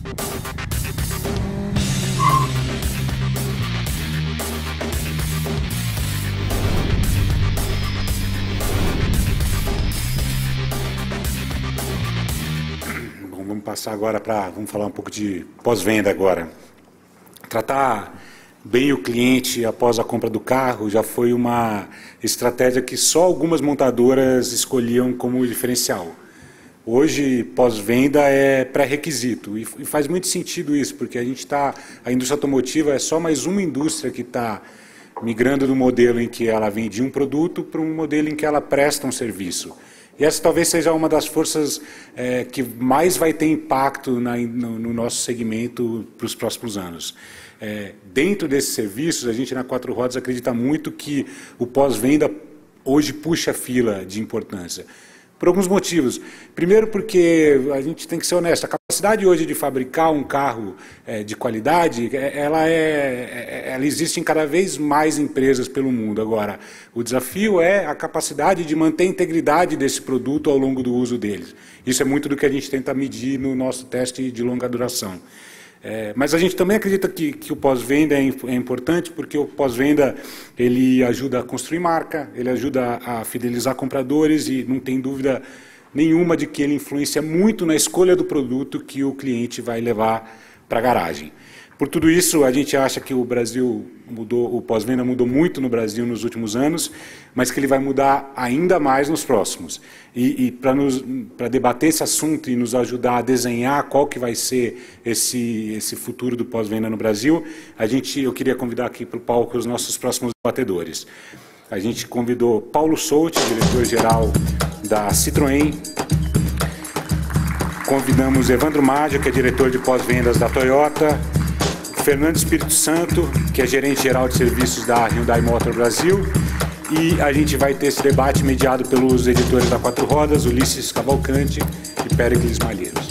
Vamos passar agora vamos falar um pouco de pós-venda agora. Tratar bem o cliente após a compra do carro já foi uma estratégia que só algumas montadoras escolhiam como diferencial. Hoje, pós-venda é pré-requisito e faz muito sentido isso, porque a indústria automotiva é só mais uma indústria que está migrando do modelo em que ela vende um produto para um modelo em que ela presta um serviço. E essa talvez seja uma das forças que mais vai ter impacto no nosso segmento para os próximos anos. Dentro desses serviços, a gente na Quatro Rodas acredita muito que o pós-venda hoje puxa a fila de importância. Por alguns motivos. Primeiro porque a gente tem que ser honesto, a capacidade hoje de fabricar um carro de qualidade, ela existe em cada vez mais empresas pelo mundo. Agora, o desafio é a capacidade de manter a integridade desse produto ao longo do uso deles. Isso é muito do que a gente tenta medir no nosso teste de longa duração. Mas a gente também acredita que o pós-venda é importante, porque o pós-venda ele ajuda a construir marca, ele ajuda a fidelizar compradores e não tem dúvida nenhuma de que ele influencia muito na escolha do produto que o cliente vai levar para a garagem. Por tudo isso, a gente acha que o Brasil o pós-venda mudou muito no Brasil nos últimos anos, mas que ele vai mudar ainda mais nos próximos. E para debater esse assunto e nos ajudar a desenhar qual que vai ser esse futuro do pós-venda no Brasil, eu queria convidar aqui para o palco os nossos próximos debatedores. A gente convidou Paulo Souti, diretor-geral da Citroën. Convidamos Evandro Maggio, que é diretor de pós-vendas da Toyota. Fernando Espírito Santo, que é gerente-geral de serviços da Hyundai Motor Brasil. E a gente vai ter esse debate mediado pelos editores da Quatro Rodas, Ulisses Cavalcante e Péricles Malheiros.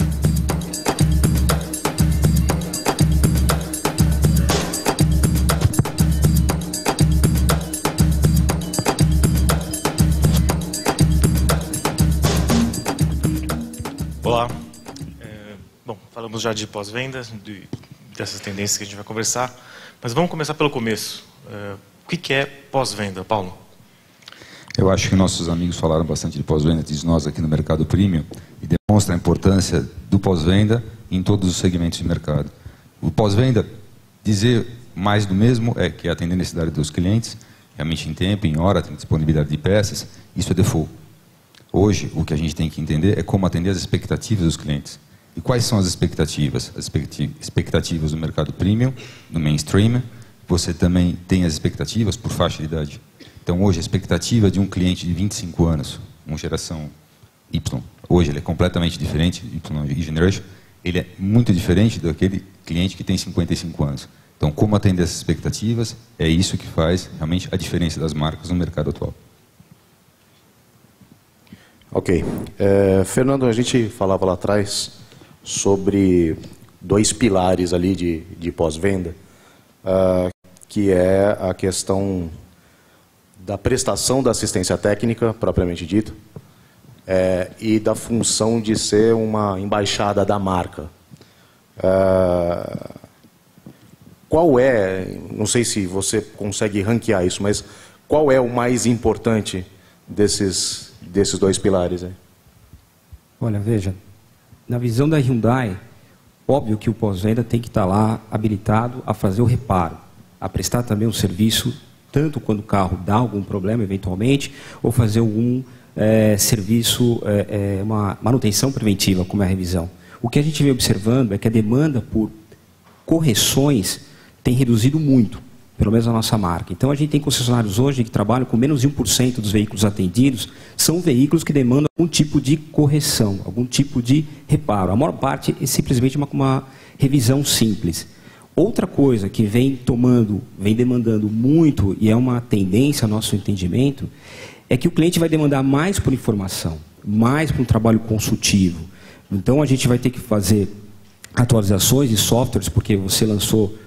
Olá. Bom, falamos já de pós-vendas, dessas tendências que a gente vai conversar, mas vamos começar pelo começo. O que é pós-venda, Paulo? Eu acho que nossos amigos falaram bastante de pós-venda, diz nós aqui no mercado premium, e demonstra a importância do pós-venda em todos os segmentos de mercado. O pós-venda, dizer mais do mesmo, que é atender a necessidade dos clientes, realmente em tempo, em hora, tem disponibilidade de peças, isso é default. Hoje, o que a gente tem que entender é como atender as expectativas dos clientes. E quais são as expectativas? As expectativas do mercado premium, do mainstream. Você também tem as expectativas por faixa de idade. Então, hoje, a expectativa de um cliente de 25 anos, uma geração Y, hoje ele é completamente diferente, Y Generation, ele é muito diferente daquele cliente que tem 55 anos. Então, como atender essas expectativas, é isso que faz realmente a diferença das marcas no mercado atual. Ok. Fernando, a gente falava lá atrás sobre dois pilares ali de pós-venda, que é a questão da prestação da assistência técnica, propriamente dito, e da função de ser uma embaixada da marca. Qual não sei se você consegue ranquear isso, mas qual é o mais importante desses dois pilares? Olha, veja, na visão da Hyundai, óbvio que o pós-venda tem que estar lá habilitado a fazer o reparo, a prestar também um serviço, tanto quando o carro dá algum problema, eventualmente, ou fazer algum serviço, uma manutenção preventiva, como é a revisão. O que a gente vem observando é que a demanda por correções tem reduzido muito, pelo menos a nossa marca. Então, a gente tem concessionários hoje que trabalham com menos de 1% dos veículos atendidos, são veículos que demandam algum tipo de correção, algum tipo de reparo. A maior parte é simplesmente uma revisão simples. Outra coisa que vem demandando muito, e é uma tendência ao nosso entendimento, é que o cliente vai demandar mais por informação, mais por um trabalho consultivo. Então, a gente vai ter que fazer atualizações de softwares, porque você lançou,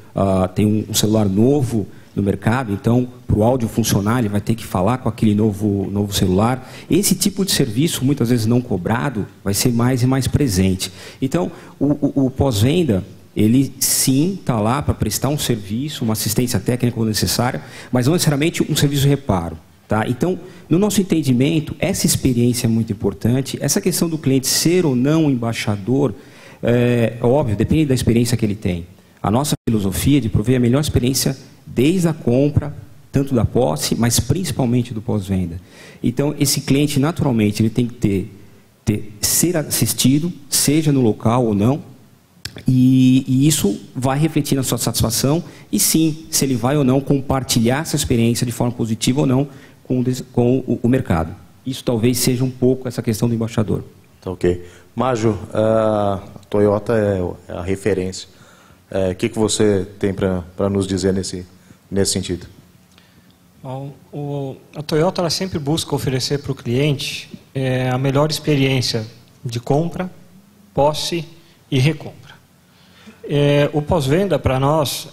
tem um celular novo, no mercado, então, para o áudio funcionar, ele vai ter que falar com aquele novo celular. Esse tipo de serviço, muitas vezes não cobrado, vai ser mais e mais presente. Então, o pós-venda, ele sim está lá para prestar um serviço, uma assistência técnica quando necessária, mas não necessariamente um serviço de reparo. Tá? Então, no nosso entendimento, essa experiência é muito importante. Essa questão do cliente ser ou não embaixador, óbvio, depende da experiência que ele tem. A nossa filosofia é de prover a melhor experiência desde a compra, tanto da posse, mas principalmente do pós-venda. Então, esse cliente, naturalmente, ele tem que ser assistido, seja no local ou não, e isso vai refletir na sua satisfação, e sim, se ele vai ou não compartilhar essa experiência de forma positiva ou não com o mercado. Isso talvez seja um pouco essa questão do embaixador. Tá, ok. Mágio, a Toyota é a referência. O que você tem para nos dizer nesse sentido? Bom, a Toyota ela sempre busca oferecer para o cliente a melhor experiência de compra, posse e recompra. O pós-venda para nós,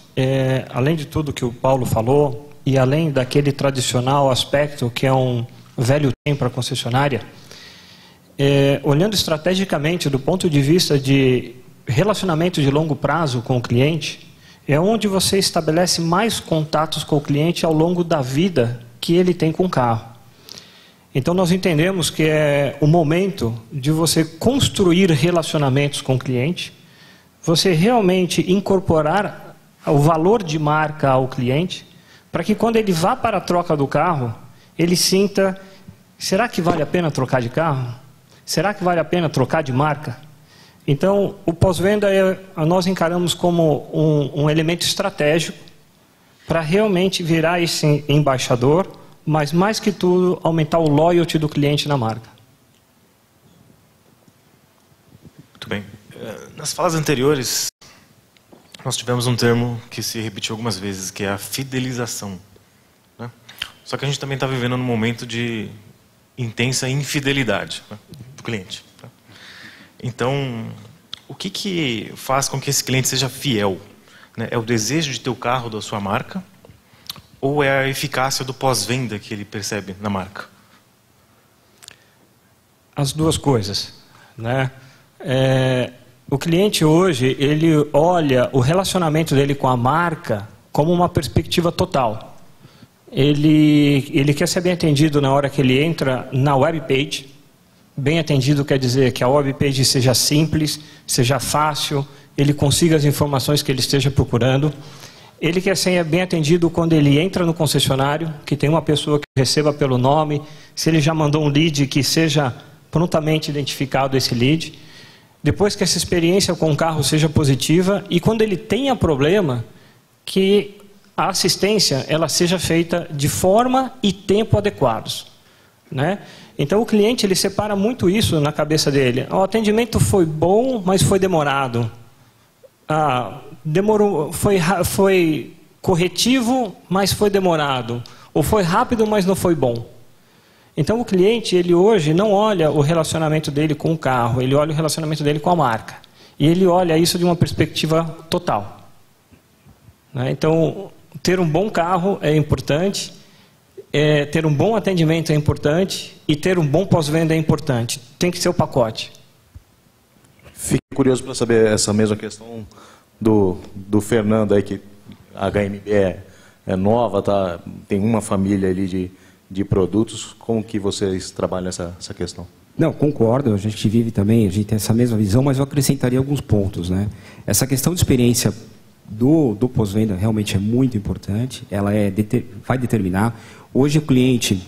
além de tudo que o Paulo falou, e além daquele tradicional aspecto que é um velho trem para a concessionária, olhando estrategicamente do ponto de vista de relacionamento de longo prazo com o cliente, é onde você estabelece mais contatos com o cliente ao longo da vida que ele tem com o carro. Então nós entendemos que é o momento de você construir relacionamentos com o cliente, você realmente incorporar o valor de marca ao cliente, para que quando ele vá para a troca do carro, ele sinta, será que vale a pena trocar de carro? Será que vale a pena trocar de marca? Então, o pós-venda nós encaramos como um elemento estratégico para realmente virar esse embaixador, mas mais que tudo, aumentar o loyalty do cliente na marca. Muito bem. Nas falas anteriores, nós tivemos um termo que se repetiu algumas vezes, que é a fidelização, né? Só que a gente também está vivendo num momento de intensa infidelidade, né, do cliente. Né? Então, o que faz com que esse cliente seja fiel? Né? É o desejo de ter o carro da sua marca ou é a eficácia do pós-venda que ele percebe na marca? As duas coisas, né? O cliente hoje, ele olha o relacionamento dele com a marca como uma perspectiva total. Ele quer ser bem atendido na hora que ele entra na webpage. Bem atendido quer dizer que a webpage seja simples, seja fácil, ele consiga as informações que ele esteja procurando. Ele quer ser bem atendido quando ele entra no concessionário, que tem uma pessoa que receba pelo nome, se ele já mandou um lead, que seja prontamente identificado esse lead. Depois que essa experiência com o carro seja positiva e quando ele tenha problema, que a assistência ela seja feita de forma e tempo adequados, né? Então o cliente ele separa muito isso na cabeça dele. O atendimento foi bom, mas foi demorado. Demorou, foi corretivo, mas foi demorado. Ou foi rápido, mas não foi bom. Então o cliente ele hoje não olha o relacionamento dele com o carro, ele olha o relacionamento dele com a marca. E ele olha isso de uma perspectiva total, né? Então ter um bom carro é importante. Ter um bom atendimento é importante e ter um bom pós-venda é importante. Tem que ser o pacote. Fico curioso para saber essa mesma questão do Fernando aí, que a HMB é nova, tá? Tem uma família ali de produtos. Como que vocês trabalham essa questão? Não, concordo, a gente vive também, a gente tem essa mesma visão, mas eu acrescentaria alguns pontos, né? Essa questão de experiência do pós-venda realmente é muito importante, ela vai determinar. Hoje o cliente,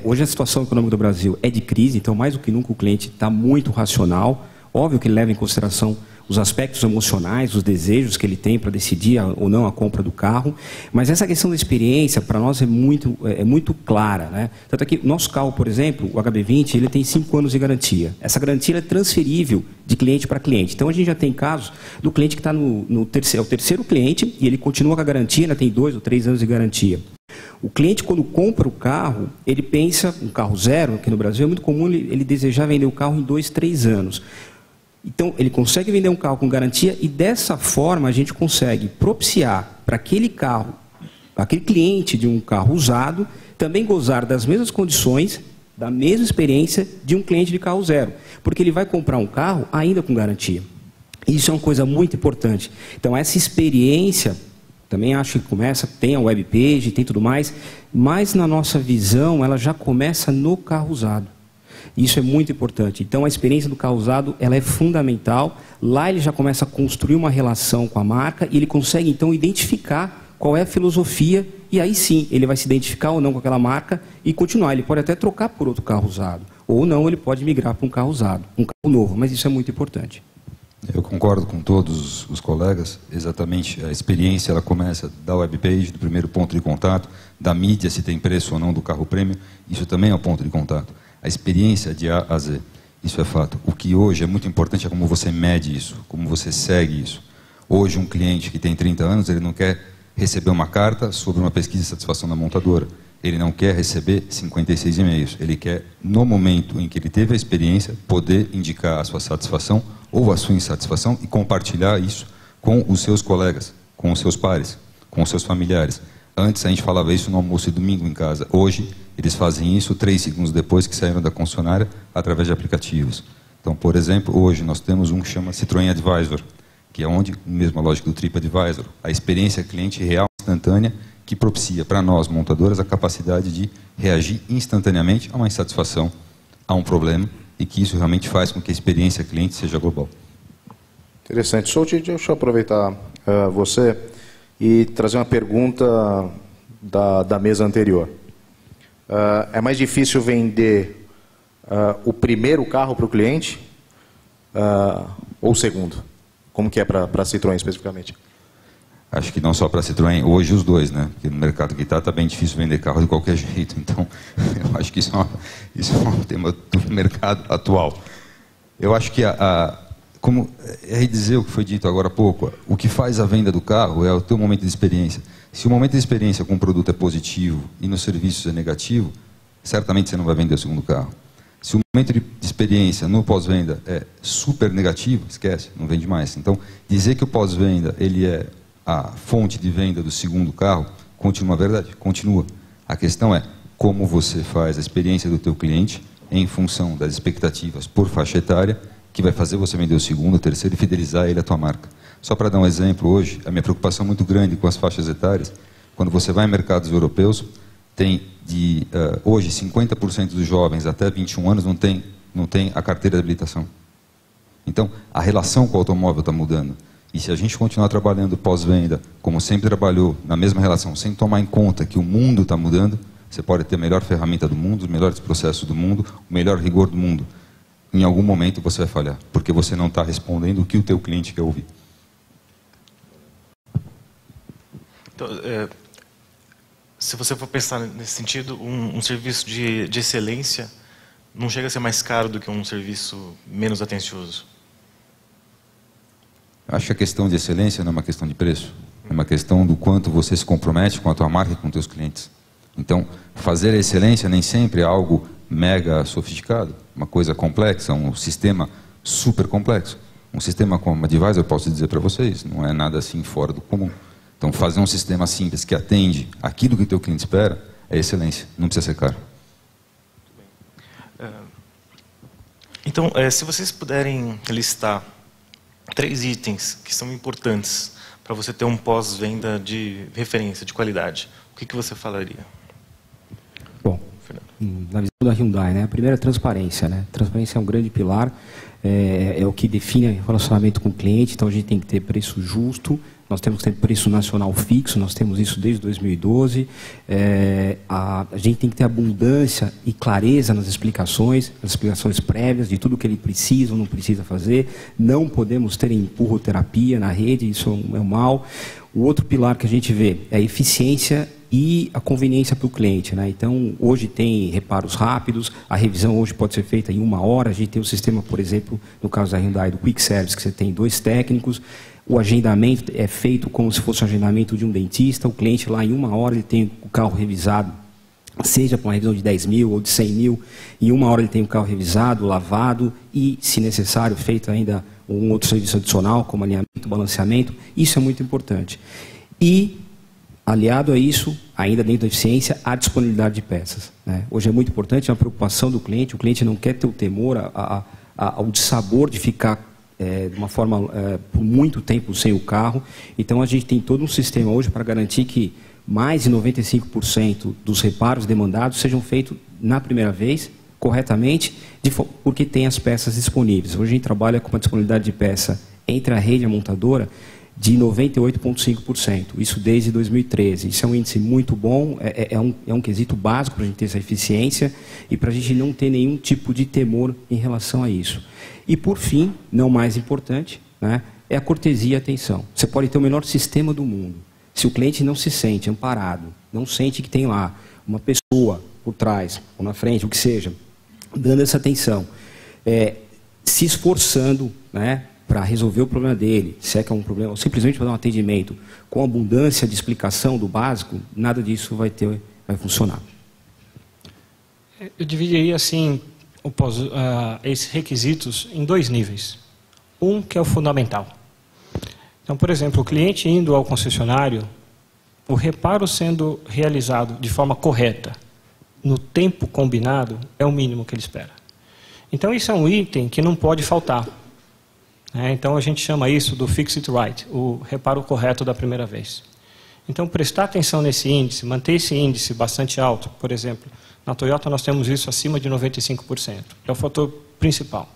hoje a situação econômica do Brasil é de crise, então mais do que nunca o cliente está muito racional. Óbvio que ele leva em consideração os aspectos emocionais, os desejos que ele tem para decidir ou não a compra do carro, mas essa questão da experiência para nós é muito clara, né? Tanto é que nosso carro, por exemplo, o HB20, ele tem 5 anos de garantia. Essa garantia é transferível de cliente para cliente. Então a gente já tem casos do cliente que está no terceiro cliente e ele continua com a garantia, ainda tem 2 ou 3 anos de garantia. O cliente, quando compra o carro, ele pensa, um carro zero, aqui no Brasil, é muito comum ele desejar vender o carro em 2, 3 anos. Então, ele consegue vender um carro com garantia e, dessa forma, a gente consegue propiciar para aquele carro aquele cliente de um carro usado também gozar das mesmas condições, da mesma experiência de um cliente de carro zero, porque ele vai comprar um carro ainda com garantia. Isso é uma coisa muito importante. Então, essa experiência, também acho que começa, tem a webpage, tem tudo mais, mas na nossa visão, ela já começa no carro usado. Isso é muito importante. Então, a experiência do carro usado, ela é fundamental. Lá ele já começa a construir uma relação com a marca e ele consegue, então, identificar qual é a filosofia e aí sim, ele vai se identificar ou não com aquela marca e continuar. Ele pode até trocar por outro carro usado. Ou não, ele pode migrar para um carro usado, um carro novo. Mas isso é muito importante. Eu concordo com todos os colegas, exatamente. A experiência ela começa da webpage, do primeiro ponto de contato, da mídia, se tem preço ou não do carro premium. Isso também é o ponto de contato. A experiência de A a Z, isso é fato. O que hoje é muito importante é como você mede isso, como você segue isso. Hoje, um cliente que tem 30 anos, ele não quer receber uma carta sobre uma pesquisa de satisfação da montadora. Ele não quer receber 56 e-mails. Ele quer, no momento em que ele teve a experiência, poder indicar a sua satisfação ou a sua insatisfação e compartilhar isso com os seus colegas, com os seus pares, com os seus familiares. Antes a gente falava isso no almoço e domingo em casa. Hoje eles fazem isso 3 segundos depois que saíram da concessionária através de aplicativos. Então, por exemplo, hoje nós temos um que chama Citroën Advisor, que é onde, mesma lógica do TripAdvisor, a experiência cliente real instantânea que propicia para nós, montadoras, a capacidade de reagir instantaneamente a uma insatisfação, a um problema, e que isso realmente faz com que a experiência cliente seja global. Interessante. Souti, deixa eu aproveitar você e trazer uma pergunta da mesa anterior. É mais difícil vender o primeiro carro para o cliente ou o segundo? Como que é para a Citroën especificamente? Acho que não só para a Citroën, hoje os dois, né? Porque no mercado que está bem difícil vender carro de qualquer jeito. Então, eu acho que isso é um tema do mercado atual. Eu acho que, como é dizer o que foi dito agora há pouco, o que faz a venda do carro é o teu momento de experiência. Se o momento de experiência com o produto é positivo e nos serviços é negativo, certamente você não vai vender o segundo carro. Se o momento de experiência no pós-venda é super negativo, esquece, não vende mais. Então, dizer que o pós-venda ele é a fonte de venda do segundo carro, continua a verdade, continua. A questão é como você faz a experiência do teu cliente em função das expectativas por faixa etária, que vai fazer você vender o segundo, o terceiro e fidelizar ele à tua marca. Só para dar um exemplo, hoje, a minha preocupação é muito grande com as faixas etárias. Quando você vai em mercados europeus, tem hoje 50% dos jovens até 21 anos não tem a carteira de habilitação. Então, a relação com o automóvel está mudando. E se a gente continuar trabalhando pós-venda, como sempre trabalhou, na mesma relação, sem tomar em conta que o mundo está mudando, você pode ter a melhor ferramenta do mundo, os melhores processos do mundo, o melhor rigor do mundo. Em algum momento você vai falhar, porque você não está respondendo o que o teu cliente quer ouvir. Então, se você for pensar nesse sentido, um serviço de excelência não chega a ser mais caro do que um serviço menos atencioso? Acho que a questão de excelência não é uma questão de preço, é uma questão do quanto você se compromete com a tua marca e com os teus clientes. Então, fazer a excelência nem sempre é algo mega sofisticado, uma coisa complexa, um sistema super complexo. Um sistema como a Advisor, eu posso dizer para vocês, não é nada assim fora do comum. Então, fazer um sistema simples que atende aquilo que o teu cliente espera é excelência, não precisa ser caro. Então, se vocês puderem listar 3 itens que são importantes para você ter um pós-venda de referência, de qualidade, o que você falaria? Bom, na visão da Hyundai, né? A primeira é a transparência, né? Transparência é um grande pilar, é o que define o relacionamento com o cliente, então a gente tem que ter preço justo, nós temos que ter preço nacional fixo, nós temos isso desde 2012, a gente tem que ter abundância e clareza nas explicações prévias de tudo que ele precisa ou não precisa fazer, não podemos ter empurroterapia na rede, isso é um mal. O outro pilar que a gente vê é a eficiência e a conveniência para o cliente, né? Então, hoje tem reparos rápidos, a revisão hoje pode ser feita em 1 hora, a gente tem o sistema, por exemplo, no caso da Hyundai, do Quick Service, que você tem 2 técnicos, o agendamento é feito como se fosse o agendamento de um dentista, o cliente lá em 1 hora ele tem o carro revisado, seja para uma revisão de 10 mil ou de 100 mil, em 1 hora ele tem o carro revisado, lavado e, se necessário, feito ainda um outro serviço adicional, como alinhamento, balanceamento, isso é muito importante. E Aliado a isso, ainda dentro da eficiência, a disponibilidade de peças, né? Hoje é muito importante a preocupação do cliente. O cliente não quer ter o temor ao dissabor de ficar de uma forma por muito tempo sem o carro. Então a gente tem todo um sistema hoje para garantir que mais de 95% dos reparos demandados sejam feitos na primeira vez, corretamente, porque tem as peças disponíveis. Hoje a gente trabalha com uma disponibilidade de peça entre a rede e a montadora de 98,5%, isso desde 2013. Isso é um índice muito bom, é um quesito básico para a gente ter essa eficiência e para a gente não ter nenhum tipo de temor em relação a isso. E, por fim, não mais importante, né, é a cortesia e a atenção. Você pode ter o melhor sistema do mundo. Se o cliente não se sente amparado, não sente que tem lá uma pessoa por trás ou na frente, o que seja, dando essa atenção, se esforçando, né, para resolver o problema dele, se é que é um problema, ou simplesmente para dar um atendimento com abundância de explicação do básico, nada disso vai funcionar. Eu dividiria assim esses requisitos em 2 níveis. Um que é o fundamental. Então, por exemplo, o cliente indo ao concessionário, o reparo sendo realizado de forma correta, no tempo combinado, é o mínimo que ele espera. Então, isso é um item que não pode faltar. Então, a gente chama isso do fix-it right, o reparo correto da primeira vez. Então, prestar atenção nesse índice, manter esse índice bastante alto. Por exemplo, na Toyota nós temos isso acima de 95%. É o fator principal.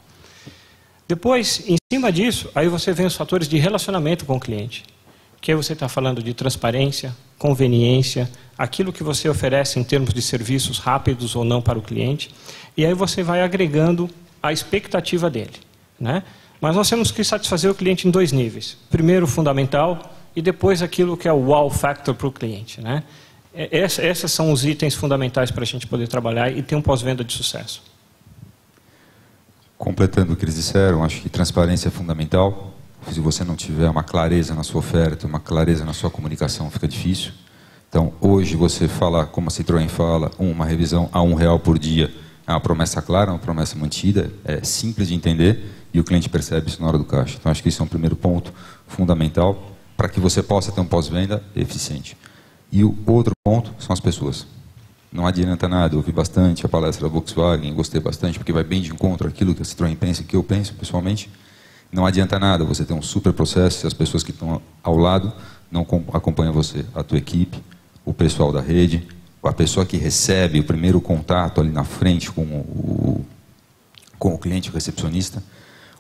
Depois, em cima disso, aí você vem os fatores de relacionamento com o cliente. Que aí você está falando de transparência, conveniência, aquilo que você oferece em termos de serviços rápidos ou não para o cliente. E aí você vai agregando a expectativa dele, né? Mas nós temos que satisfazer o cliente em 2 níveis. Primeiro, o fundamental, e depois aquilo que é o wow factor para o cliente, né? Esses são os itens fundamentais para a gente poder trabalhar e ter um pós-venda de sucesso. Completando o que eles disseram, acho que transparência é fundamental. Se você não tiver uma clareza na sua oferta, uma clareza na sua comunicação, fica difícil. Então, hoje você fala, como a Citroën fala, uma revisão a R$1 por dia, é uma promessa clara, uma promessa mantida, é simples de entender e o cliente percebe isso na hora do caixa. Então, acho que esse é um primeiro ponto fundamental para que você possa ter um pós-venda eficiente. E o outro ponto são as pessoas. Não adianta nada, eu ouvi bastante a palestra da Volkswagen, gostei bastante, porque vai bem de encontro àquilo que a Citroën pensa e que eu penso pessoalmente. Não adianta nada você ter um super processo se as pessoas que estão ao lado não acompanham você, a tua equipe, o pessoal da rede, a pessoa que recebe o primeiro contato ali na frente com o cliente, o recepcionista.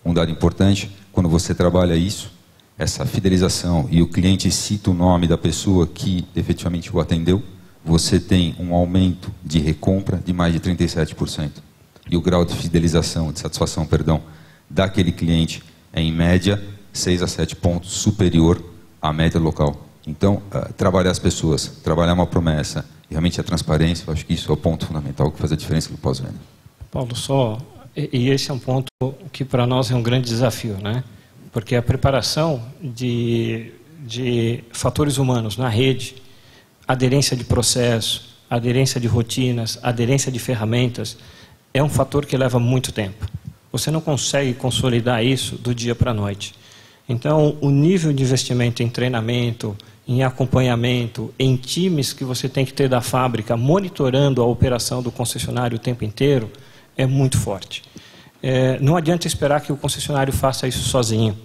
Um dado importante, quando você trabalha isso, essa fidelização e o cliente cita o nome da pessoa que efetivamente o atendeu, você tem um aumento de recompra de mais de 37%. E o grau de fidelização, de satisfação, perdão, daquele cliente é, em média, 6 a 7 pontos superior à média local. Então, trabalhar as pessoas, trabalhar uma promessa, realmente a transparência, eu acho que isso é o ponto fundamental que faz a diferença no pós-venda. Paulo, e esse é um ponto que para nós é um grande desafio, né? Porque a preparação de fatores humanos na rede, aderência de processo, aderência de rotinas, aderência de ferramentas, é um fator que leva muito tempo. Você não consegue consolidar isso do dia para a noite. Então, o nível de investimento em treinamento, em acompanhamento, em times que você tem que ter da fábrica, monitorando a operação do concessionário o tempo inteiro, é muito forte. Não adianta esperar que o concessionário faça isso sozinho,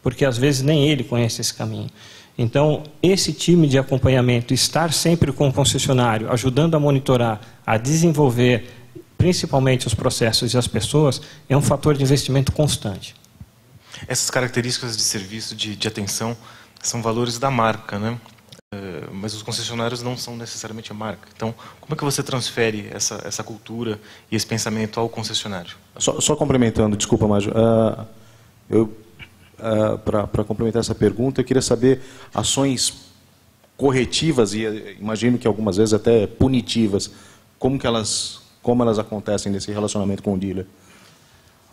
porque às vezes nem ele conhece esse caminho. Então, esse time de acompanhamento, estar sempre com o concessionário, ajudando a monitorar, a desenvolver, principalmente os processos e as pessoas, é um fator de investimento constante. Essas características de serviço, de atenção, são valores da marca, né? Mas os concessionários não são necessariamente a marca. Então, como é que você transfere essa cultura e esse pensamento ao concessionário? Só complementando, desculpa, Mágio. Para complementar essa pergunta, eu queria saber ações corretivas e imagino que algumas vezes até punitivas, como elas acontecem nesse relacionamento com o dealer?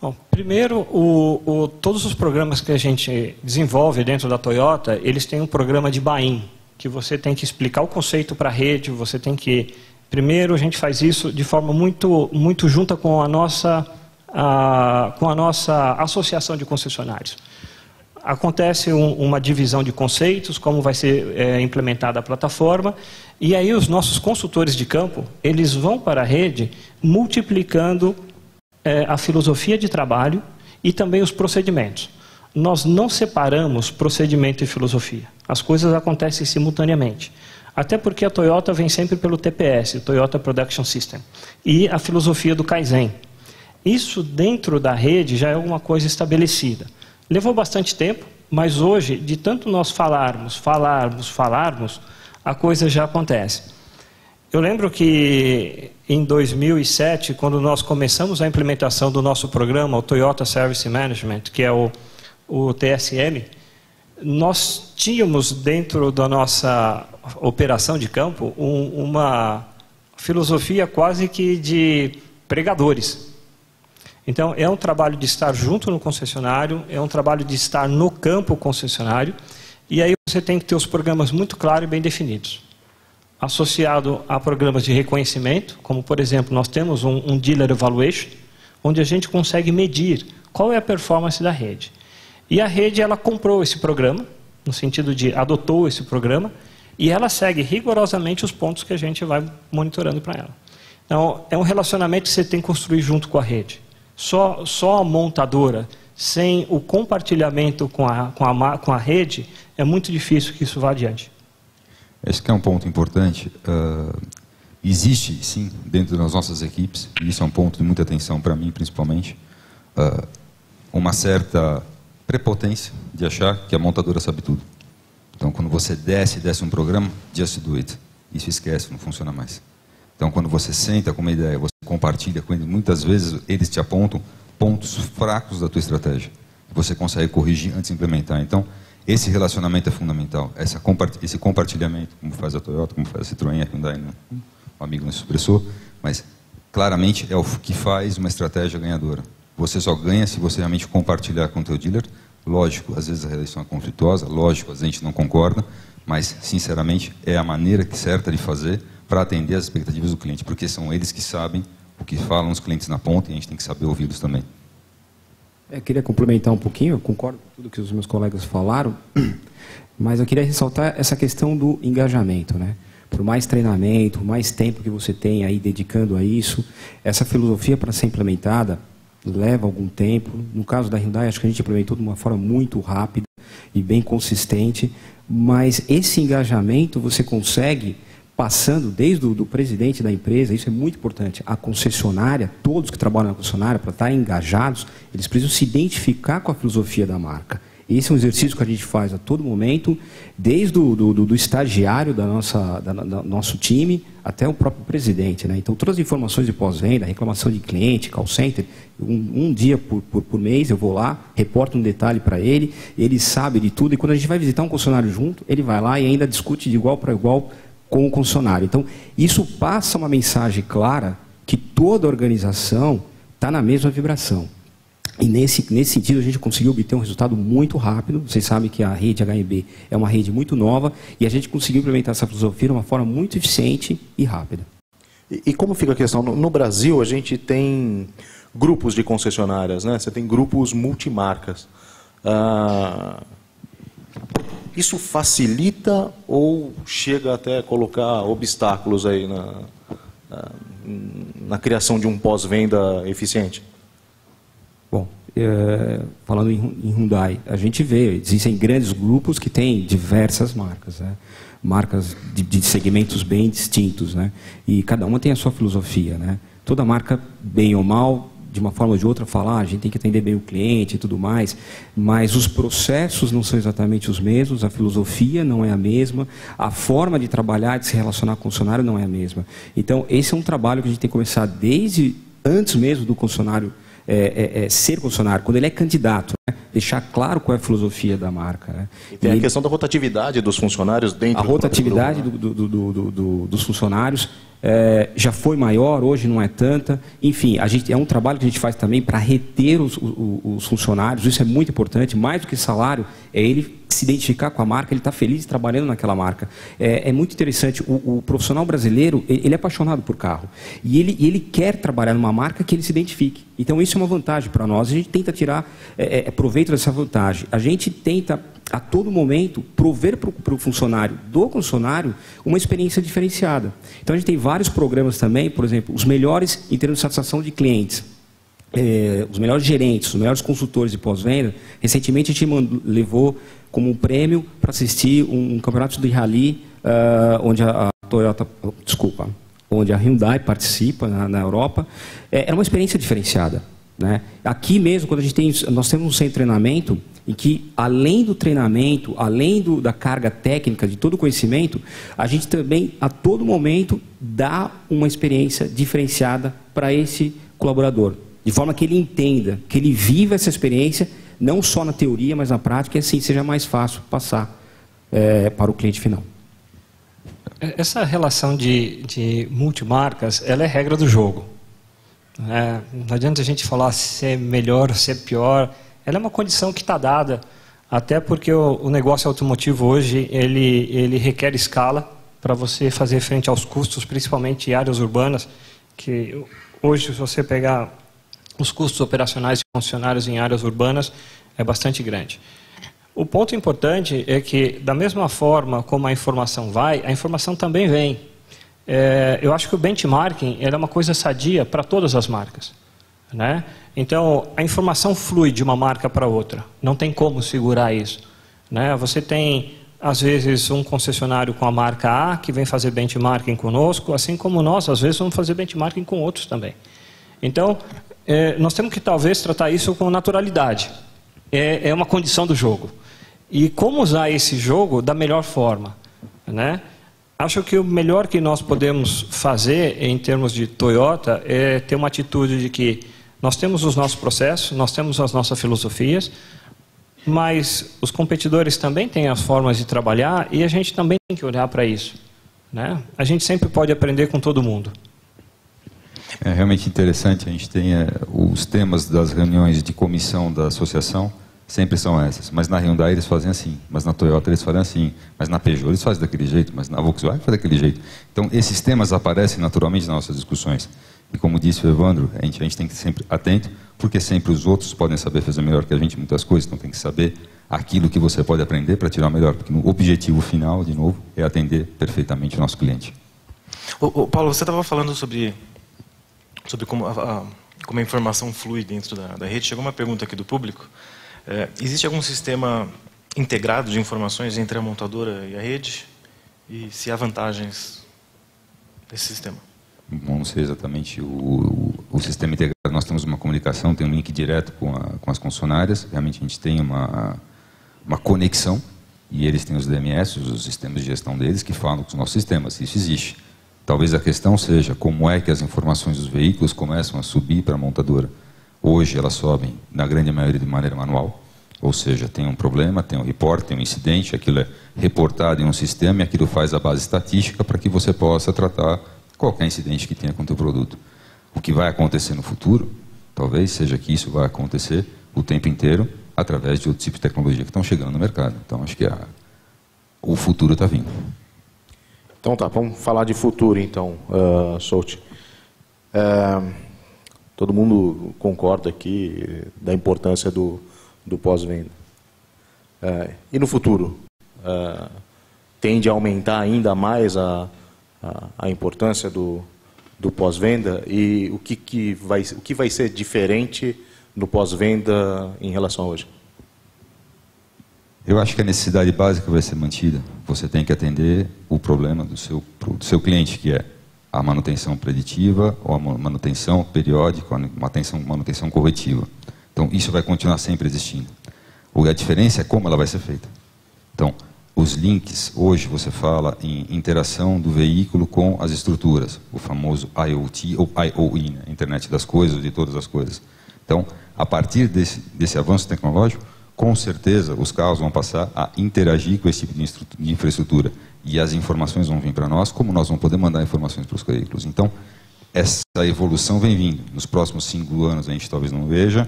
Bom, primeiro, todos os programas que a gente desenvolve dentro da Toyota, eles têm um programa de buy-in, que você tem que explicar o conceito para a rede, você tem que... Primeiro, a gente faz isso de forma muito junta com a nossa associação de concessionários. acontece uma divisão de conceitos, como vai ser implementada a plataforma, e aí os nossos consultores de campo, eles vão para a rede multiplicando a filosofia de trabalho e também os procedimentos. Nós não separamos procedimento e filosofia. As coisas acontecem simultaneamente. Até porque a Toyota vem sempre pelo TPS, o Toyota Production System, e a filosofia do Kaizen. Isso dentro da rede já é alguma coisa estabelecida. Levou bastante tempo, mas hoje, de tanto nós falarmos, a coisa já acontece. Eu lembro que em 2007, quando nós começamos a implementação do nosso programa, o Toyota Service Management, que é o TSM, nós tínhamos dentro da nossa operação de campo uma filosofia quase que de pregadores. Então, é um trabalho de estar junto no concessionário, é um trabalho de estar no campo concessionário, e aí você tem que ter os programas muito claros e bem definidos. Associado a programas de reconhecimento, como, por exemplo, nós temos um Dealer Evaluation, onde a gente consegue medir qual é a performance da rede. E a rede, ela comprou esse programa, no sentido de adotou esse programa, e ela segue rigorosamente os pontos que a gente vai monitorando para ela. Então, é um relacionamento que você tem que construir junto com a rede. Só a montadora, sem o compartilhamento com a rede, é muito difícil que isso vá adiante. Esse que é um ponto importante. Existe, sim, dentro das nossas equipes, e isso é um ponto de muita atenção para mim, principalmente, uma certa prepotência de achar que a montadora sabe tudo. Então, quando você desce um programa, just do it. Isso esquece, não funciona mais. Então, quando você senta com uma ideia, você compartilha com eles, muitas vezes eles te apontam pontos fracos da tua estratégia. Você consegue corrigir antes de implementar. Então, esse relacionamento é fundamental. Esse compartilhamento, como faz a Toyota, como faz a Citroën, a Hyundai, um amigo não se expressou, mas claramente é o que faz uma estratégia ganhadora. Você só ganha se você realmente compartilhar com o teu dealer. Lógico, às vezes a relação é conflituosa, lógico, a gente não concorda, mas, sinceramente, é a maneira certa de fazer para atender as expectativas do cliente, porque são eles que sabem o que falam os clientes na ponta e a gente tem que saber ouvi-los também. Eu queria complementar um pouquinho, eu concordo com tudo que os meus colegas falaram, mas eu queria ressaltar essa questão do engajamento, né? Por mais treinamento, mais tempo que você tem aí dedicando a isso, essa filosofia para ser implementada leva algum tempo. No caso da Hyundai, acho que a gente implementou de uma forma muito rápida e bem consistente, mas esse engajamento você consegue passando desde o presidente da empresa, isso é muito importante, a concessionária, todos que trabalham na concessionária, para estarem engajados, eles precisam se identificar com a filosofia da marca. Esse é um exercício que a gente faz a todo momento, desde do estagiário do nosso time até o próprio presidente, né? Então, todas as informações de pós-venda, reclamação de cliente, call center, um dia por mês eu vou lá, reporto um detalhe para ele, ele sabe de tudo, e quando a gente vai visitar um concessionário junto, ele vai lá e ainda discute de igual para igual com o concessionário. Então, isso passa uma mensagem clara que toda organização está na mesma vibração. E nesse sentido, a gente conseguiu obter um resultado muito rápido. Vocês sabem que a rede HMB é uma rede muito nova e a gente conseguiu implementar essa filosofia de uma forma muito eficiente e rápida. E como fica a questão? No Brasil, a gente tem grupos de concessionárias, né? Você tem grupos multimarcas. Isso facilita ou chega até a colocar obstáculos aí na criação de um pós-venda eficiente? Bom, falando em Hyundai, a gente vê, existem grandes grupos que têm diversas marcas, né? Marcas de segmentos bem distintos, né? E cada uma tem a sua filosofia, né? Toda marca, bem ou mal, de uma forma ou de outra, falar, a gente tem que atender bem o cliente e tudo mais, mas os processos não são exatamente os mesmos, a filosofia não é a mesma, a forma de trabalhar, de se relacionar com o funcionário não é a mesma. Então, esse é um trabalho que a gente tem que começar desde antes mesmo do funcionário ser funcionário, quando ele é candidato, né? Deixar claro qual é a filosofia da marca. Né? E tem a questão da rotatividade dos funcionários dentro do rotatividade dos funcionários já foi maior, hoje não é tanta. Enfim, é um trabalho que a gente faz também para reter os funcionários, isso é muito importante, mais do que salário, é ele se identificar com a marca, ele está feliz trabalhando naquela marca. É muito interessante, o profissional brasileiro, ele é apaixonado por carro. E ele quer trabalhar numa marca que ele se identifique. Então isso é uma vantagem para nós, a gente tenta tirar proveito dessa vantagem. A gente tenta, a todo momento, prover para o funcionário, do concessionário, uma experiência diferenciada. Então a gente tem vários programas também, por exemplo, os melhores em termos de satisfação de clientes. Os melhores gerentes, os melhores consultores de pós-venda. Recentemente a gente levou como um prêmio para assistir um campeonato de rally onde onde a Hyundai participa na Europa. Era uma experiência diferenciada, né? Aqui mesmo, quando nós temos um centro de treinamento em que, além do treinamento, além da carga técnica, de todo o conhecimento, a gente também, a todo momento, dá uma experiência diferenciada para esse colaborador. De forma que ele entenda, que ele viva essa experiência, não só na teoria, mas na prática, e assim seja mais fácil passar para o cliente final. Essa relação de multimarcas, ela é regra do jogo. Não adianta a gente falar ser melhor, ser pior. Ela é uma condição que está dada, até porque o negócio automotivo hoje, ele requer escala para você fazer frente aos custos, principalmente em áreas urbanas, que hoje, se você pegar os custos operacionais de funcionários em áreas urbanas, é bastante grande. O ponto importante é que, da mesma forma como a informação vai, a informação também vem. Eu acho que o benchmarking é uma coisa sadia para todas as marcas, né? Então, a informação flui de uma marca para outra. Não tem como segurar isso, né? Você tem, às vezes, um concessionário com a marca A que vem fazer benchmarking conosco, assim como nós, às vezes, vamos fazer benchmarking com outros também. Então, nós temos que, talvez, tratar isso com naturalidade. É uma condição do jogo. E como usar esse jogo da melhor forma, né? Acho que o melhor que nós podemos fazer em termos de Toyota é ter uma atitude de que nós temos os nossos processos, nós temos as nossas filosofias, mas os competidores também têm as formas de trabalhar e a gente também tem que olhar para isso, né? A gente sempre pode aprender com todo mundo. É realmente interessante, a gente tem os temas das reuniões de comissão da associação, sempre são essas. Mas na Hyundai eles fazem assim, mas na Toyota eles fazem assim, mas na Peugeot eles fazem daquele jeito, mas na Volkswagen faz daquele jeito. Então esses temas aparecem naturalmente nas nossas discussões. E como disse o Evandro, a gente tem que ser sempre atento, porque sempre os outros podem saber fazer melhor que a gente muitas coisas, então tem que saber aquilo que você pode aprender para tirar o melhor, porque o objetivo final, de novo, é atender perfeitamente o nosso cliente. Paulo, você estava falando sobre como a informação flui dentro da rede. Chegou uma pergunta aqui do público. Existe algum sistema integrado de informações entre a montadora e a rede? E se há vantagens desse sistema? Bom, não sei exatamente o sistema integrado. Nós temos uma comunicação, tem um link direto com as concessionárias. Realmente a gente tem uma conexão e eles têm os DMS, os sistemas de gestão deles, que falam com os nossos sistemas. Isso existe. Talvez a questão seja como é que as informações dos veículos começam a subir para a montadora. Hoje elas sobem, na grande maioria, de maneira manual, ou seja, tem um problema, tem um report, tem um incidente, aquilo é reportado em um sistema e aquilo faz a base estatística para que você possa tratar qualquer incidente que tenha com o teu produto. O que vai acontecer no futuro, talvez seja que isso vai acontecer o tempo inteiro através de outros tipos de tecnologia que estão chegando no mercado. Então acho que o futuro está vindo. Então tá, vamos falar de futuro então, Souto. Todo mundo concorda aqui da importância do pós-venda. E no futuro? Tende a aumentar ainda mais a importância do pós-venda? E o que vai ser diferente no pós-venda em relação a hoje? Eu acho que a necessidade básica vai ser mantida. Você tem que atender o problema do seu cliente, que é a manutenção preditiva ou a manutenção periódica, a manutenção corretiva. Então, isso vai continuar sempre existindo. A diferença é como ela vai ser feita. Então, os links, hoje você fala em interação do veículo com as estruturas, o famoso IoT ou IoE, né? Internet das coisas, de todas as coisas. Então, a partir desse avanço tecnológico, com certeza os carros vão passar a interagir com esse tipo de infraestrutura. E as informações vão vir para nós, como nós vamos poder mandar informações para os veículos. Então, essa evolução vem vindo. Nos próximos 5 anos a gente talvez não veja,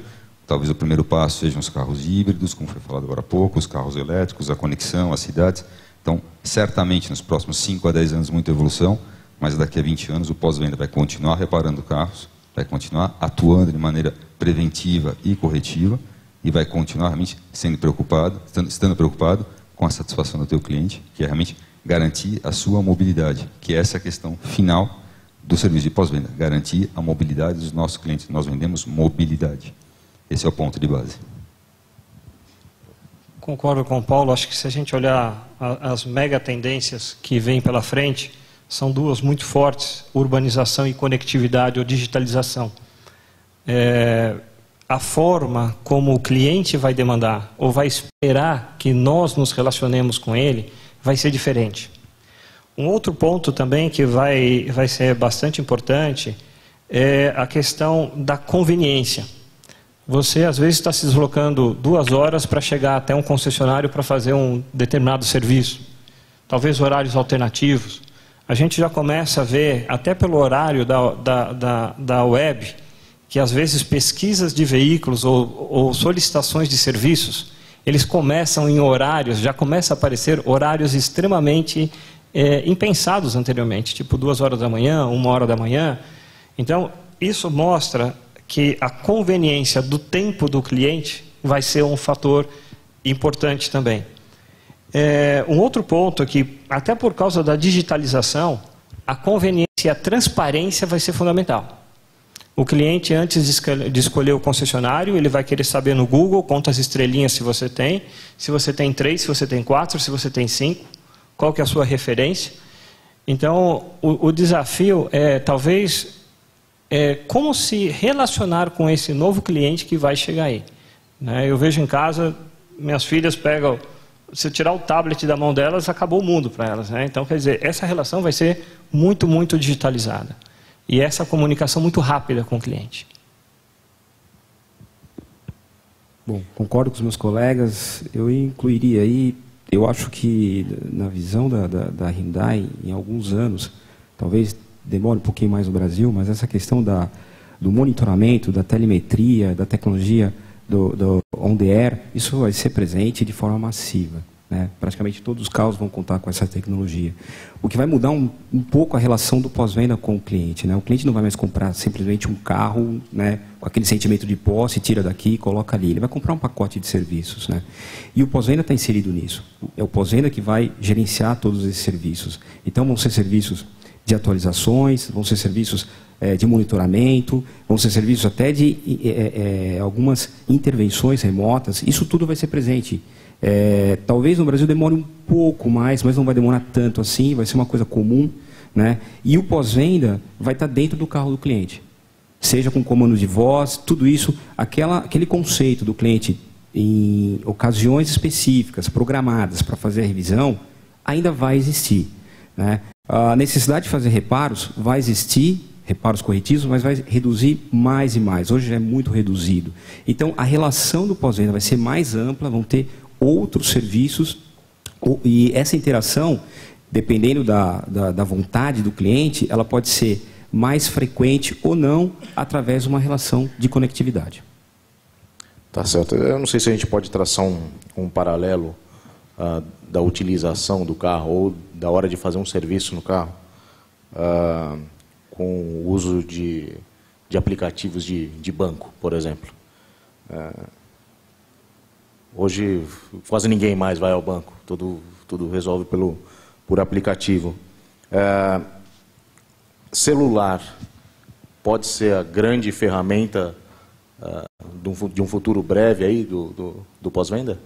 Talvez o primeiro passo sejam os carros híbridos, como foi falado agora há pouco, os carros elétricos, a conexão, as cidades. Então, certamente, nos próximos 5 a 10 anos, muita evolução, mas daqui a 20 anos o pós-venda vai continuar reparando carros, vai continuar atuando de maneira preventiva e corretiva e vai continuar realmente estando preocupado com a satisfação do teu cliente, que é realmente garantir a sua mobilidade, que essa é a questão final do serviço de pós-venda, garantir a mobilidade dos nossos clientes. Nós vendemos mobilidade. Esse é o ponto de base. Concordo com o Paulo. Acho que se a gente olhar as mega tendências que vêm pela frente, são duas muito fortes: urbanização e conectividade ou digitalização. A forma como o cliente vai demandar ou vai esperar que nós nos relacionemos com ele vai ser diferente. Um outro ponto também que vai ser bastante importante é a questão da conveniência. Você, às vezes, está se deslocando 2 horas para chegar até um concessionário para fazer um determinado serviço. Talvez horários alternativos. A gente já começa a ver, até pelo horário da web, que às vezes pesquisas de veículos ou solicitações de serviços, eles começam em horários, já começa a aparecer horários extremamente impensados anteriormente, tipo 2 horas da manhã, 1 hora da manhã. Então, isso mostra que a conveniência do tempo do cliente vai ser um fator importante também. Um outro ponto é que, até por causa da digitalização, a conveniência e a transparência vai ser fundamental. O cliente, antes de escolher o concessionário, ele vai querer saber no Google quantas estrelinhas se você tem 3, se você tem 4, se você tem 5, qual que é a sua referência. Então, o desafio é, talvez, como se relacionar com esse novo cliente que vai chegar aí. Eu vejo em casa, minhas filhas pegam, se tirar o tablet da mão delas, acabou o mundo para elas. Então, quer dizer, essa relação vai ser muito, muito digitalizada. E essa comunicação muito rápida com o cliente. Bom, concordo com os meus colegas. Eu incluiria aí, eu acho que na visão da Hyundai, em alguns anos, talvez demore um pouquinho mais no Brasil, mas essa questão do monitoramento, da telemetria, da tecnologia do on-the-air, isso vai ser presente de forma massiva. Praticamente todos os carros vão contar com essa tecnologia. O que vai mudar um pouco a relação do pós-venda com o cliente. O cliente não vai mais comprar simplesmente um carro com aquele sentimento de posse, tira daqui e coloca ali. Ele vai comprar um pacote de serviços. E o pós-venda está inserido nisso. É o pós-venda que vai gerenciar todos esses serviços. Então vão ser serviços de atualizações, vão ser serviços de monitoramento, vão ser serviços até de algumas intervenções remotas. Isso tudo vai ser presente. Talvez no Brasil demore um pouco mais, mas não vai demorar tanto assim, vai ser uma coisa comum. E o pós-venda vai estar dentro do carro do cliente. Seja com comando de voz, tudo isso, aquele conceito do cliente em ocasiões específicas, programadas para fazer a revisão, ainda vai existir. A necessidade de fazer reparos vai existir, reparos corretivos, mas vai reduzir mais e mais. Hoje já é muito reduzido. Então, a relação do pós-venda vai ser mais ampla, vão ter outros serviços, e essa interação, dependendo da vontade do cliente, ela pode ser mais frequente ou não, através de uma relação de conectividade. Tá certo. Eu não sei se a gente pode traçar um paralelo da utilização do carro ou da hora de fazer um serviço no carro com o uso de aplicativos de banco, por exemplo. Hoje quase ninguém mais vai ao banco, tudo resolve por aplicativo. Celular pode ser a grande ferramenta de um futuro breve aí do pós-venda?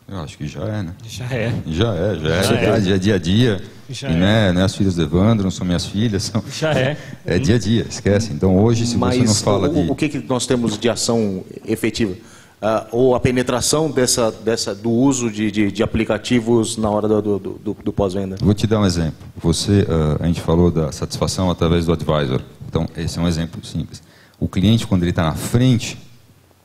Eu acho que já é, né? Já é. Já é dia a dia. Já e não é as filhas do Evandro, não são minhas filhas. Já é. É dia a dia, esquece. Então hoje, se você não fala o que nós temos de ação efetiva? Ou a penetração do uso de aplicativos na hora do pós-venda? Vou te dar um exemplo. A gente falou da satisfação através do advisor. Então, esse é um exemplo simples. O cliente, quando ele está na frente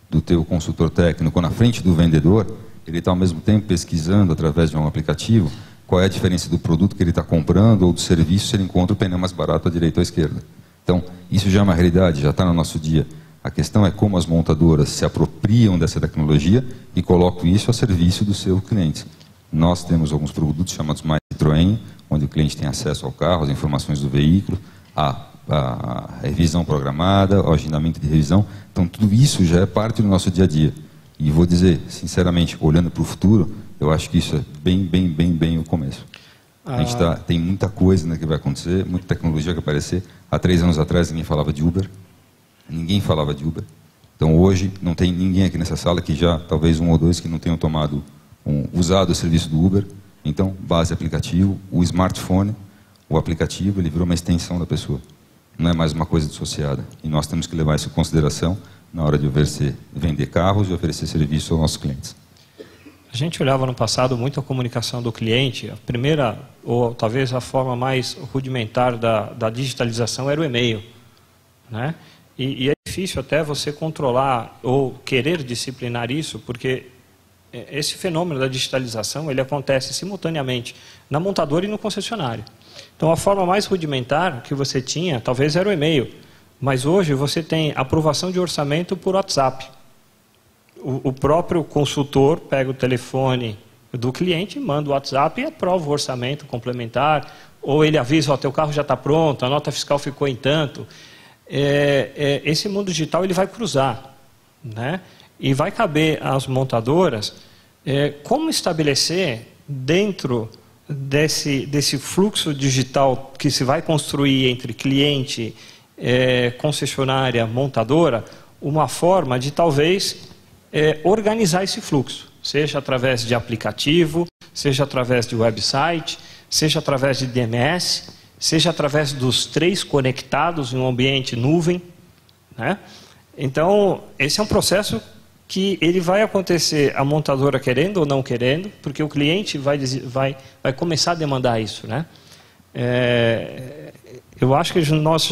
do teu consultor técnico, na frente do vendedor, ele está ao mesmo tempo pesquisando através de um aplicativo qual é a diferença do produto que ele está comprando ou do serviço, se ele encontra o pneu mais barato à direita ou à esquerda. Então, isso já é uma realidade, já está no nosso dia. A questão é como as montadoras se apropriam dessa tecnologia e colocam isso a serviço dos seus clientes. Nós temos alguns produtos chamados Mais Citroën, onde o cliente tem acesso ao carro, às informações do veículo, a revisão programada, o agendamento de revisão. Então, tudo isso já é parte do nosso dia a dia. E vou dizer, sinceramente, olhando para o futuro, eu acho que isso é bem o começo. A gente tem muita coisa, né, que vai acontecer, muita tecnologia que vai aparecer. Há 3 anos atrás, ninguém falava de Uber. Ninguém falava de Uber. Então, hoje, não tem ninguém aqui nessa sala que já, talvez 1 ou 2, que não tenham usado o serviço do Uber. Então, base aplicativo, o smartphone, o aplicativo, ele virou uma extensão da pessoa. Não é mais uma coisa dissociada. E nós temos que levar isso em consideração na hora de vender carros e oferecer serviço aos nossos clientes. A gente olhava no passado muito a comunicação do cliente. A primeira, ou talvez a forma mais rudimentar da digitalização era o e-mail, né? E é difícil até você controlar ou querer disciplinar isso, porque esse fenômeno da digitalização ele acontece simultaneamente na montadora e no concessionário. Então, a forma mais rudimentar que você tinha, talvez era o e-mail, mas hoje você tem aprovação de orçamento por WhatsApp. O próprio consultor pega o telefone do cliente, manda o WhatsApp e aprova o orçamento complementar, ou ele avisa, ó, teu carro já está pronto, a nota fiscal ficou em tanto. Esse mundo digital ele vai cruzar, né? E vai caber às montadoras como estabelecer dentro desse fluxo digital que se vai construir entre cliente, concessionária, montadora, uma forma de talvez organizar esse fluxo, seja através de aplicativo, seja através de website, seja através de DMS, seja através dos 3 conectados em um ambiente nuvem, né? Então, esse é um processo que ele vai acontecer, a montadora querendo ou não querendo, porque o cliente vai começar a demandar isso, né? Eu acho que nós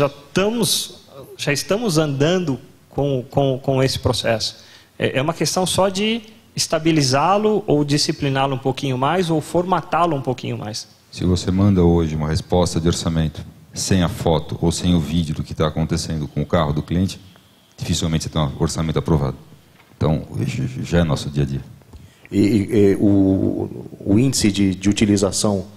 já estamos andando com esse processo. É uma questão só de estabilizá-lo ou discipliná-lo um pouquinho mais ou formatá-lo um pouquinho mais. Se você manda hoje uma resposta de orçamento sem a foto ou sem o vídeo do que está acontecendo com o carro do cliente, dificilmente você tem um orçamento aprovado. Então, já é nosso dia a dia. E o índice de utilização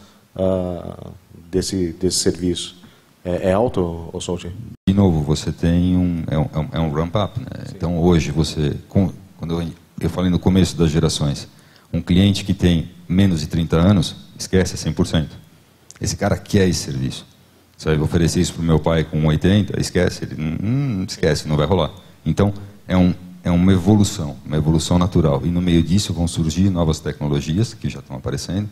desse serviço é alto, ou Souti? De novo, você tem um ramp-up, né? Então, hoje, quando eu falei no começo das gerações, um cliente que tem menos de 30 anos, esquece 100%. Esse cara quer esse serviço. Você vai oferecer isso para o meu pai com 80, esquece. Ele esquece, não vai rolar. Então, é uma evolução natural. E no meio disso vão surgir novas tecnologias, que já estão aparecendo,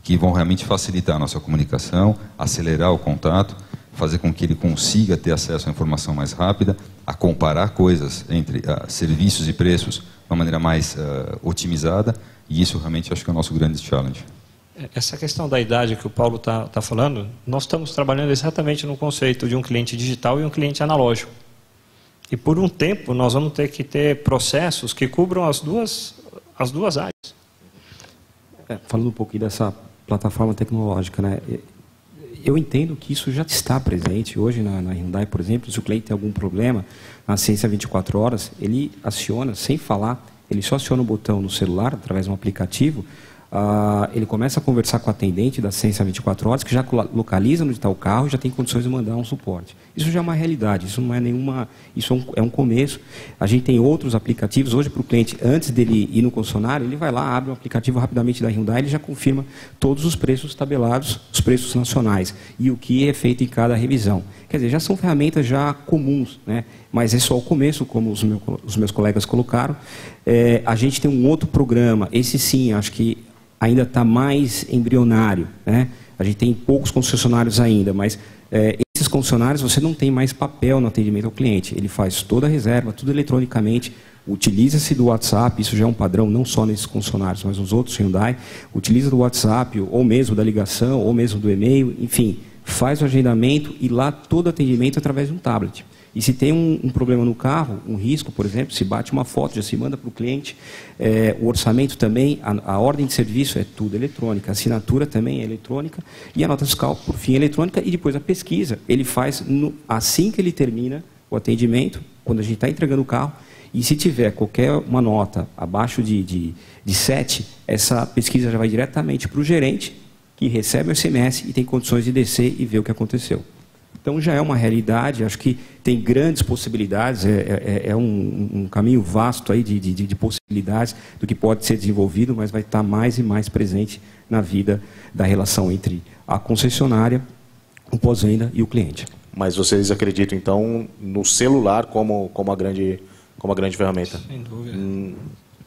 que vão realmente facilitar a nossa comunicação, acelerar o contato, fazer com que ele consiga ter acesso à informação mais rápida, a comparar coisas entre serviços e preços de uma maneira mais otimizada, e isso realmente acho que é o nosso grande challenge. Essa questão da idade que o Paulo está falando, nós estamos trabalhando exatamente no conceito de um cliente digital e um cliente analógico. E por um tempo nós vamos ter que ter processos que cubram as duas áreas. Falando um pouquinho dessa plataforma tecnológica, né? Eu entendo que isso já está presente hoje na Hyundai, por exemplo. Se o cliente tem algum problema, na assistência 24 horas, ele aciona, sem falar, ele só aciona o botão no celular, através de um aplicativo, ele começa a conversar com o atendente da assistência 24 horas, que já localiza onde está o carro e já tem condições de mandar um suporte. Isso já é uma realidade, isso não é nenhuma... Isso é um começo. A gente tem outros aplicativos, hoje para o cliente, antes dele ir no concessionário, ele vai lá, abre um aplicativo rapidamente da Hyundai, ele já confirma todos os preços tabelados, os preços nacionais, e o que é feito em cada revisão. Quer dizer, já são ferramentas já comuns, né? Mas é só o começo, como os meus colegas colocaram. A gente tem um outro programa, esse sim, acho que ainda está mais embrionário, né? A gente tem poucos concessionários ainda, mas esses concessionários você não tem mais papel no atendimento ao cliente. Ele faz toda a reserva, tudo eletronicamente, utiliza-se do WhatsApp, isso já é um padrão não só nesses concessionários, mas nos outros Hyundai, utiliza do WhatsApp, ou mesmo da ligação, ou mesmo do e-mail, enfim, faz o agendamento e lá todo atendimento através de um tablet. E se tem um problema no carro, um risco, por exemplo, se bate uma foto, já se manda para o cliente, o orçamento também, a ordem de serviço é tudo eletrônica, a assinatura também é eletrônica, e a nota fiscal, por fim, é eletrônica, e depois a pesquisa, ele faz, assim que ele termina o atendimento, quando a gente está entregando o carro, e se tiver qualquer uma nota abaixo de 7, essa pesquisa já vai diretamente para o gerente, que recebe o SMS e tem condições de descer e ver o que aconteceu. Então já é uma realidade, acho que tem grandes possibilidades, é um caminho vasto aí de possibilidades do que pode ser desenvolvido, mas vai estar mais e mais presente na vida da relação entre a concessionária, o pós-venda e o cliente. Mas vocês acreditam, então, no celular como a grande ferramenta? Sem dúvida.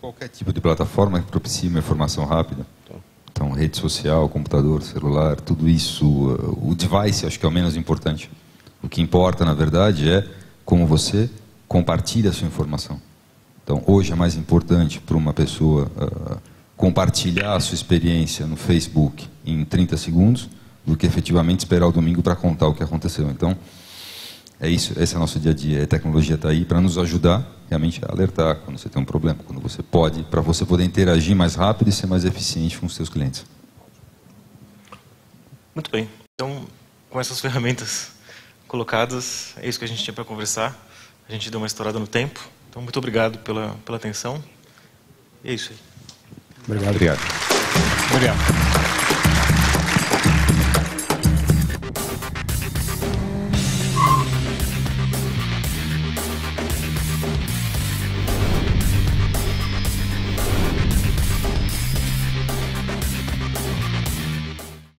Qualquer tipo de plataforma que propicie uma informação rápida. Então, rede social, computador, celular, tudo isso, o device acho que é o menos importante. O que importa, na verdade, é como você compartilha a sua informação. Então, hoje é mais importante para uma pessoa compartilhar a sua experiência no Facebook em 30 segundos do que efetivamente esperar o domingo para contar o que aconteceu. Então, é isso, esse é o nosso dia a dia. A tecnologia está aí para nos ajudar realmente a alertar quando você tem um problema, quando você pode, para você poder interagir mais rápido e ser mais eficiente com os seus clientes. Muito bem. Então, com essas ferramentas colocadas, é isso que a gente tinha para conversar. A gente deu uma estourada no tempo. Então, muito obrigado pela atenção. E é isso aí. Obrigado. Obrigado. Obrigado.